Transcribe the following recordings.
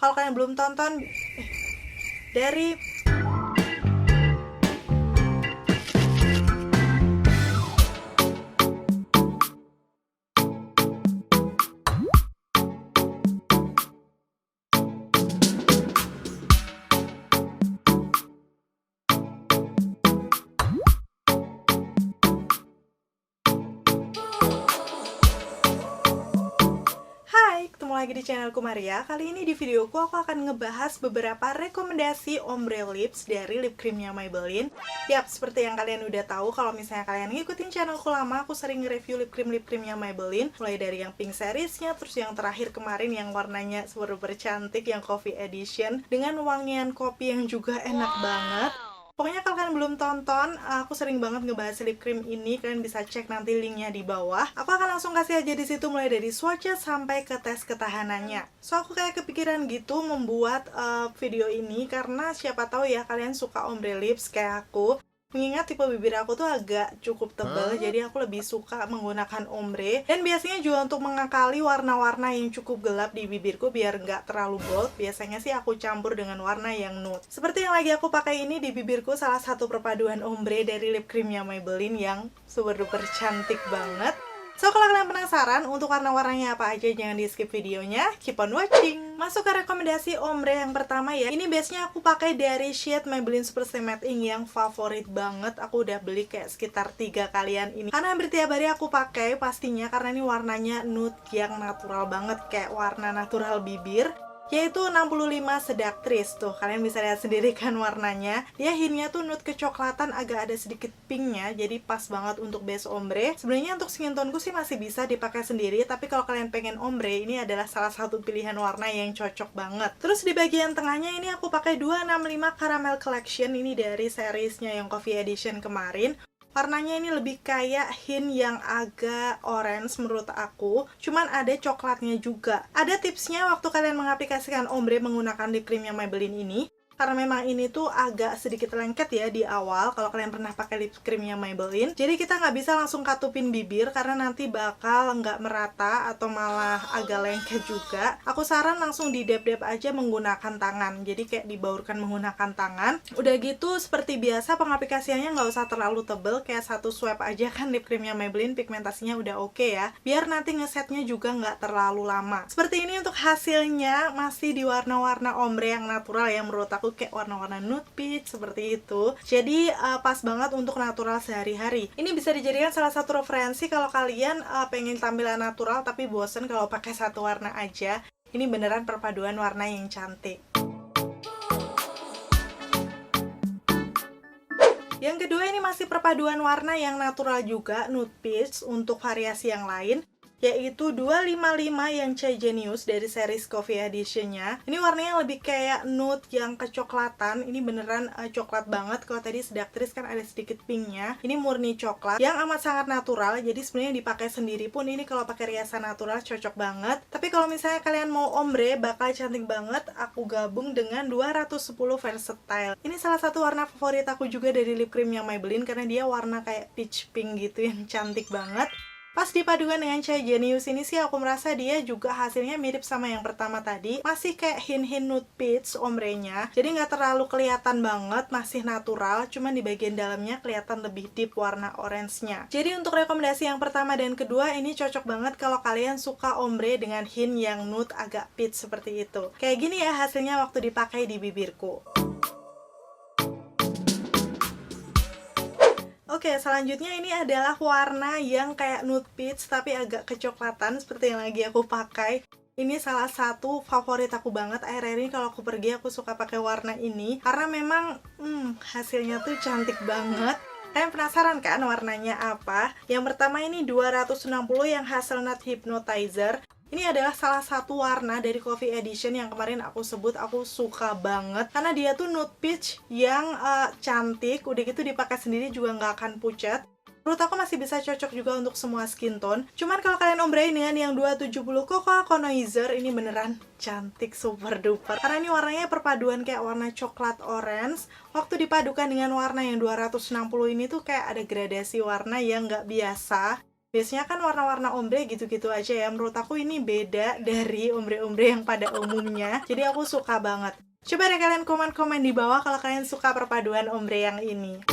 Kalau kalian belum tonton, dari Hai, ketemu lagi di channelku Maria. Kali ini di videoku aku akan ngebahas beberapa rekomendasi ombre lips dari lip creamnya Maybelline. Yap, seperti yang kalian udah tahu, kalau misalnya kalian ngikutin channelku lama, aku sering nge-review lip creamnya Maybelline, mulai dari yang pink seriesnya, terus yang terakhir kemarin yang warnanya super cantik, yang coffee edition, dengan wangian kopi yang juga enak banget. Pokoknya kalau kalian belum tonton, aku sering banget ngebahas lip cream ini. Kalian bisa cek nanti linknya di bawah. Aku akan langsung kasih aja di situ mulai dari swatchnya sampai ke tes ketahanannya. So aku kayak kepikiran gitu membuat video ini karena siapa tahu ya kalian suka ombre lips kayak aku. Mengingat tipe bibir aku tuh agak cukup tebal, jadi aku lebih suka menggunakan ombre. Dan biasanya juga untuk mengakali warna-warna yang cukup gelap di bibirku biar nggak terlalu bold, biasanya sih aku campur dengan warna yang nude. Seperti yang lagi aku pakai ini di bibirku, salah satu perpaduan ombre dari lip creamnya Maybelline yang super duper cantik banget. So, kalau kalian penasaran untuk warna-warnanya apa aja, jangan di skip videonya, keep on watching. Masuk ke rekomendasi ombre yang pertama ya. Ini base-nya aku pakai dari shade Maybelline Super Stay Matte Ink yang favorit banget. Aku udah beli kayak sekitar 3 kalian ini. Karena hampir tiap hari aku pakai pastinya, karena ini warnanya nude yang natural banget, kayak warna natural bibir. Yaitu 65 Seductress. Tuh, kalian bisa lihat sendiri kan warnanya. Dia hintnya tuh nude kecoklatan, agak ada sedikit pinknya, jadi pas banget untuk base ombre. Sebenarnya untuk skin toneku sih masih bisa dipakai sendiri, tapi kalau kalian pengen ombre, ini adalah salah satu pilihan warna yang cocok banget. Terus di bagian tengahnya ini aku pakai 265 Caramel Collection, ini dari seriesnya yang Coffee Edition kemarin. Warnanya ini lebih kayak hint yang agak orange menurut aku, cuman ada coklatnya juga. Ada tipsnya waktu kalian mengaplikasikan ombre menggunakan lip creamnya Maybelline ini. Karena memang ini tuh agak sedikit lengket ya di awal kalau kalian pernah pakai lip creamnya Maybelline. Jadi kita nggak bisa langsung katupin bibir karena nanti bakal nggak merata atau malah agak lengket juga. Aku saran langsung di dab-dab aja menggunakan tangan. Jadi kayak dibaurkan menggunakan tangan. Udah gitu seperti biasa pengaplikasiannya nggak usah terlalu tebel, kayak satu swipe aja kan lip creamnya Maybelline, pigmentasinya udah oke ya. Biar nanti ngesetnya juga nggak terlalu lama. Seperti ini untuk hasilnya, masih di warna-warna ombre yang natural yang menurut aku kayak warna-warna nude peach seperti itu. Jadi pas banget untuk natural sehari-hari. Ini bisa dijadikan salah satu referensi kalau kalian pengen tampilan natural tapi bosen kalau pakai satu warna aja. Ini beneran perpaduan warna yang cantik. Yang kedua ini masih perpaduan warna yang natural juga, nude peach untuk variasi yang lain, yaitu 255 yang Chai Genius dari series Coffee Edition-nya. Ini warnanya lebih kayak nude yang kecoklatan. Ini beneran coklat banget. Kalau tadi Seductress kan ada sedikit pinknya. Ini murni coklat yang amat sangat natural. Jadi sebenarnya dipakai sendiri pun ini kalau pakai riasan natural cocok banget. Tapi kalau misalnya kalian mau ombre bakal cantik banget, aku gabung dengan 210 Versatile. Ini salah satu warna favorit aku juga dari lip cream yang Maybelline karena dia warna kayak peach pink gitu yang cantik banget. Pas dipadukan dengan Chai Genius ini sih aku merasa dia juga hasilnya mirip sama yang pertama tadi. Masih kayak hint-hint nude peach ombrenya. Jadi nggak terlalu kelihatan banget, masih natural. Cuman di bagian dalamnya kelihatan lebih deep warna orange-nya. Jadi untuk rekomendasi yang pertama dan kedua ini cocok banget kalau kalian suka ombre dengan hint yang nude agak peach seperti itu. Kayak gini ya hasilnya waktu dipakai di bibirku. Oke, selanjutnya ini adalah warna yang kayak nude peach tapi agak kecoklatan seperti yang lagi aku pakai. Ini salah satu favorit aku banget. Akhir-akhir ini kalau aku pergi aku suka pakai warna ini karena memang hasilnya tuh cantik banget. Kalian penasaran kan warnanya apa? Yang pertama ini 260 yang Hazelnut Hypnotizer. Ini adalah salah satu warna dari Coffee Edition yang kemarin aku sebut aku suka banget karena dia tuh nude peach yang cantik, udah gitu dipakai sendiri juga nggak akan pucat. Menurut aku masih bisa cocok juga untuk semua skin tone. Cuman kalau kalian ombrein dengan yang 270 Cocoa Connoisseur, ini beneran cantik super duper. Karena ini warnanya perpaduan kayak warna coklat orange. Waktu dipadukan dengan warna yang 260 ini tuh kayak ada gradasi warna yang nggak biasa. Biasanya kan warna-warna ombre gitu-gitu aja ya. Menurut aku ini beda dari ombre-ombre yang pada umumnya. Jadi aku suka banget. Coba deh kalian komen-komen di bawah kalau kalian suka perpaduan ombre yang ini.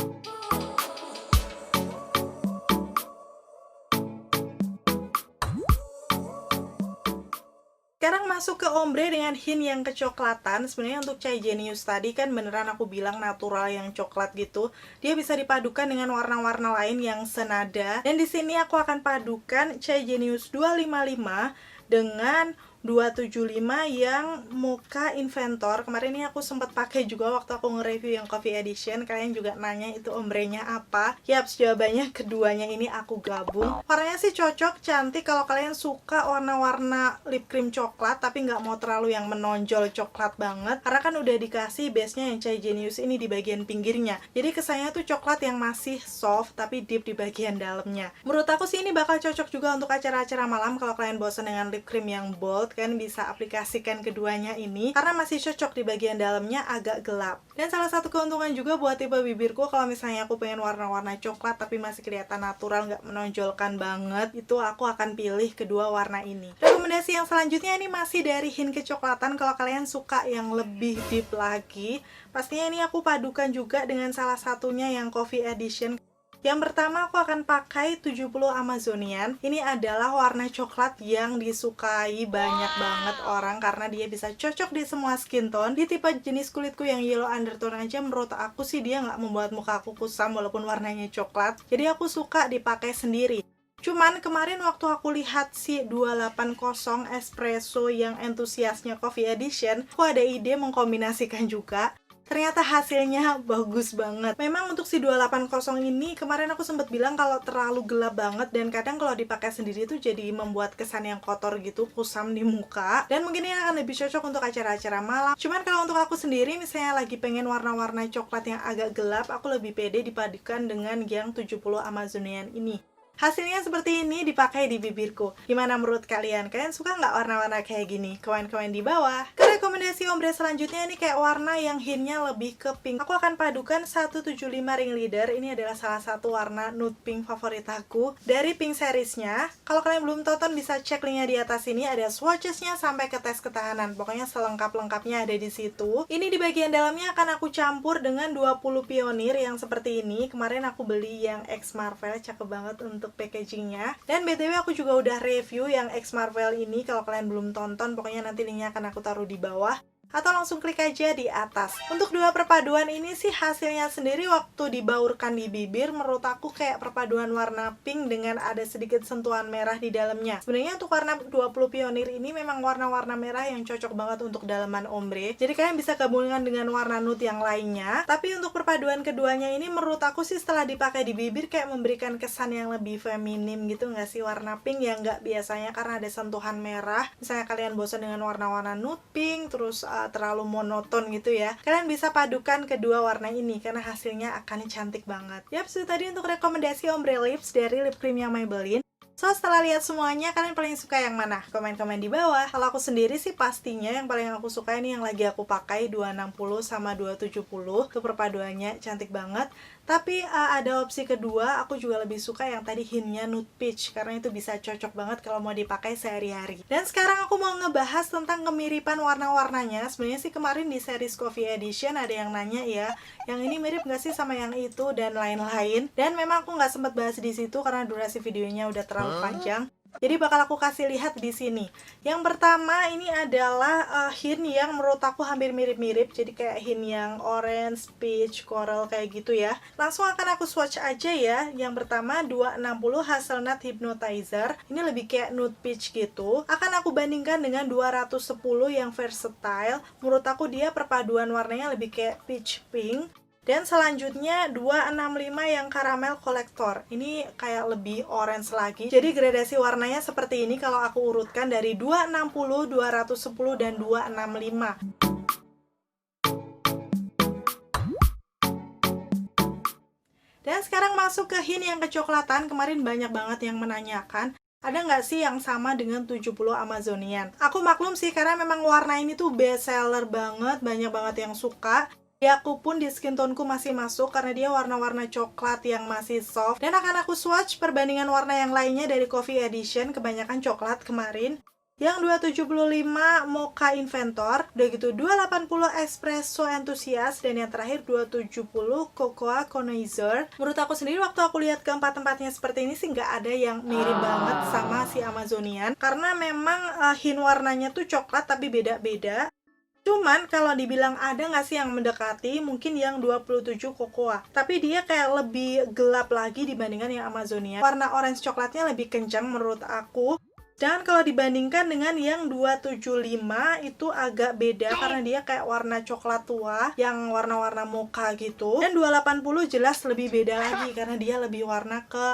Sekarang masuk ke ombre dengan hint yang kecoklatan. Sebenarnya untuk Chai Genius tadi kan beneran aku bilang natural yang coklat gitu. Dia bisa dipadukan dengan warna-warna lain yang senada. Dan di sini aku akan padukan Chai Genius 255 dengan 275 yang Mocha Inventor. Kemarin ini aku sempat pakai juga waktu aku nge-review yang Coffee Edition. Kalian juga nanya itu ombrenya apa. Yaps, jawabannya keduanya ini aku gabung. Warnanya sih cocok, cantik kalau kalian suka warna-warna lip cream coklat tapi nggak mau terlalu yang menonjol coklat banget. Karena kan udah dikasih base-nya yang Chai Genius ini di bagian pinggirnya. Jadi kesannya tuh coklat yang masih soft tapi deep di bagian dalamnya. Menurut aku sih ini bakal cocok juga untuk acara-acara malam kalau kalian bosan dengan lip cream yang bold. Kalian bisa aplikasikan keduanya ini karena masih cocok di bagian dalamnya agak gelap. Dan salah satu keuntungan juga buat tipe bibirku kalau misalnya aku pengen warna-warna coklat tapi masih kelihatan natural, nggak menonjolkan banget, itu aku akan pilih kedua warna ini. Rekomendasi yang selanjutnya ini masih dari hint kecoklatan. Kalau kalian suka yang lebih deep lagi, pastinya ini aku padukan juga dengan salah satunya yang Coffee Edition. Yang pertama aku akan pakai 70 Amazonian. Ini adalah warna coklat yang disukai banyak banget orang karena dia bisa cocok di semua skin tone. Di tipe jenis kulitku yang yellow undertone aja, menurut aku sih dia nggak membuat muka aku kusam walaupun warnanya coklat. Jadi aku suka dipakai sendiri. Cuman kemarin waktu aku lihat si 280 Espresso yang entusiasnya Coffee Edition, aku ada ide mengkombinasikan juga. Ternyata hasilnya bagus banget. Memang untuk si 280 ini kemarin aku sempat bilang kalau terlalu gelap banget dan kadang kalau dipakai sendiri tuh jadi membuat kesan yang kotor gitu, kusam di muka. Dan mungkin ini akan lebih cocok untuk acara-acara malam. Cuman kalau untuk aku sendiri misalnya lagi pengen warna-warna coklat yang agak gelap, aku lebih pede dipadukan dengan yang 70 Amazonian ini. Hasilnya seperti ini dipakai di bibirku. Gimana menurut kalian? Kalian suka nggak warna-warna kayak gini? Komen-komen di bawah. Ke rekomendasi ombre selanjutnya ini kayak warna yang hintnya lebih ke pink. Aku akan padukan 175 ringleader. Ini adalah salah satu warna nude pink favorit aku dari pink seriesnya. Kalau kalian belum tonton bisa cek linknya di atas sini. Ada swatchesnya sampai ke tes ketahanan. Pokoknya selengkap-lengkapnya ada di situ. Ini di bagian dalamnya akan aku campur dengan 20 pionir yang seperti ini. Kemarin aku beli yang X Marvel, cakep banget untuk packagingnya. Dan BTW aku juga udah review yang X Marvel ini. Kalau kalian belum tonton, pokoknya nanti linknya akan aku taruh di bawah atau langsung klik aja di atas. Untuk dua perpaduan ini sih hasilnya sendiri waktu dibaurkan di bibir, menurut aku kayak perpaduan warna pink dengan ada sedikit sentuhan merah di dalamnya. Sebenarnya untuk warna 20 pionir ini memang warna-warna merah yang cocok banget untuk dalaman ombre. Jadi kalian bisa gabungkan dengan warna nude yang lainnya. Tapi untuk perpaduan keduanya ini menurut aku sih setelah dipakai di bibir kayak memberikan kesan yang lebih feminim gitu nggak sih? Warna pink yang nggak biasanya karena ada sentuhan merah. Misalnya kalian bosan dengan warna-warna nude pink, terus terlalu monoton gitu ya, kalian bisa padukan kedua warna ini karena hasilnya akan cantik banget. Yap, itu tadi untuk rekomendasi ombre lips dari lip creamnya Maybelline. So, setelah lihat semuanya, kalian paling suka yang mana? Komen-komen di bawah. Kalau aku sendiri sih pastinya yang paling aku suka ini yang lagi aku pakai 260 sama 270. Itu perpaduannya cantik banget. Tapi ada opsi kedua, aku juga lebih suka yang tadi hintnya nude peach karena itu bisa cocok banget kalau mau dipakai sehari-hari. Dan sekarang aku mau ngebahas tentang kemiripan warna-warnanya. Sebenarnya sih kemarin di series Coffee Edition ada yang nanya ya, yang ini mirip nggak sih sama yang itu dan lain-lain. Dan memang aku nggak sempat bahas di situ karena durasi videonya udah terlalu panjang. Jadi bakal aku kasih lihat di sini. Yang pertama ini adalah hint yang menurut aku hampir mirip-mirip. Jadi kayak hint yang orange, peach, coral kayak gitu ya. Langsung akan aku swatch aja ya. Yang pertama 260 Hazelnut Hypnotizer. Ini lebih kayak nude peach gitu. Akan aku bandingkan dengan 210 yang Versatile. Menurut aku dia perpaduan warnanya lebih kayak peach pink. Dan selanjutnya 265 yang Caramel Collector. Ini kayak lebih orange lagi. Jadi gradasi warnanya seperti ini kalau aku urutkan dari 260, 210, dan 265. Dan sekarang masuk ke hint yang kecoklatan. Kemarin banyak banget yang menanyakan, ada nggak sih yang sama dengan 70 Amazonian? Aku maklum sih karena memang warna ini tuh best seller banget, banyak banget yang suka. Di aku pun di skin toneku masih masuk karena dia warna-warna coklat yang masih soft. Dan akan aku swatch perbandingan warna yang lainnya dari Coffee Edition, kebanyakan coklat kemarin. Yang 275 Mocha Inventor, udah gitu 280 Espresso Enthusiast, dan yang terakhir 270 Cocoa Connoisseur. Menurut aku sendiri waktu aku lihat keempat-tempatnya seperti ini sih nggak ada yang mirip banget sama si Amazonian, karena memang hint warnanya tuh coklat tapi beda-beda. Cuman kalau dibilang ada nggak sih yang mendekati, mungkin yang 27 Cocoa, tapi dia kayak lebih gelap lagi dibandingkan yang Amazonian. Warna orange coklatnya lebih kencang menurut aku. Dan kalau dibandingkan dengan yang 275 itu agak beda karena dia kayak warna coklat tua yang warna-warna mocha gitu. Dan 280 jelas lebih beda lagi karena dia lebih warna ke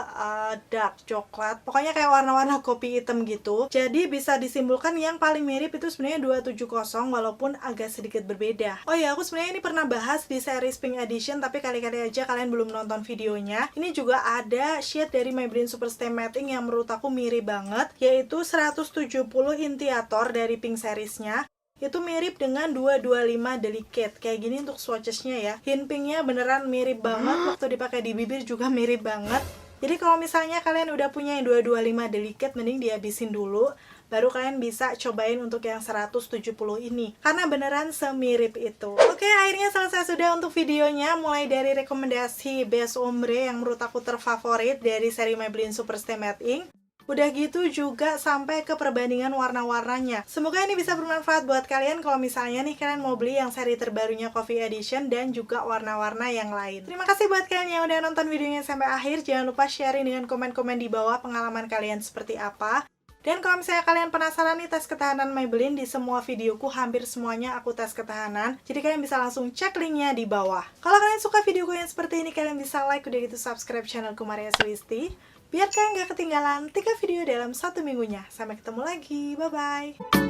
dark coklat. Pokoknya kayak warna-warna kopi hitam gitu. Jadi bisa disimpulkan yang paling mirip itu sebenarnya 270 walaupun agak sedikit berbeda. Oh ya, aku sebenarnya ini pernah bahas di series Pink Edition tapi kali-kali aja kalian belum nonton videonya. Ini juga ada shade dari Maybelline Superstay Matte yang menurut aku mirip banget, yaitu 170 Intiator dari Pink seriesnya. Itu mirip dengan 225 Delicate. Kayak gini untuk swatchesnya ya. Hint pinknya beneran mirip banget, waktu dipakai di bibir juga mirip banget. Jadi kalau misalnya kalian udah punya yang 225 Delicate, mending dihabisin dulu, baru kalian bisa cobain untuk yang 170 ini, karena beneran semirip itu. Oke, akhirnya selesai sudah untuk videonya, mulai dari rekomendasi base ombre yang menurut aku terfavorit dari seri Maybelline Superstay Matte Ink. Udah gitu juga sampai ke perbandingan warna-warnanya. Semoga ini bisa bermanfaat buat kalian kalau misalnya nih kalian mau beli yang seri terbarunya Coffee Edition dan juga warna-warna yang lain. Terima kasih buat kalian yang udah nonton videonya sampai akhir. Jangan lupa sharing dengan komen-komen di bawah pengalaman kalian seperti apa. Dan kalau misalnya kalian penasaran nih tes ketahanan Maybelline, di semua videoku hampir semuanya aku tes ketahanan. Jadi kalian bisa langsung cek linknya di bawah. Kalau kalian suka videoku yang seperti ini, kalian bisa like, udah gitu subscribe channelku Maria Sulisti, biar kalian gak ketinggalan 3 video dalam 1 minggunya. Sampai ketemu lagi, bye-bye!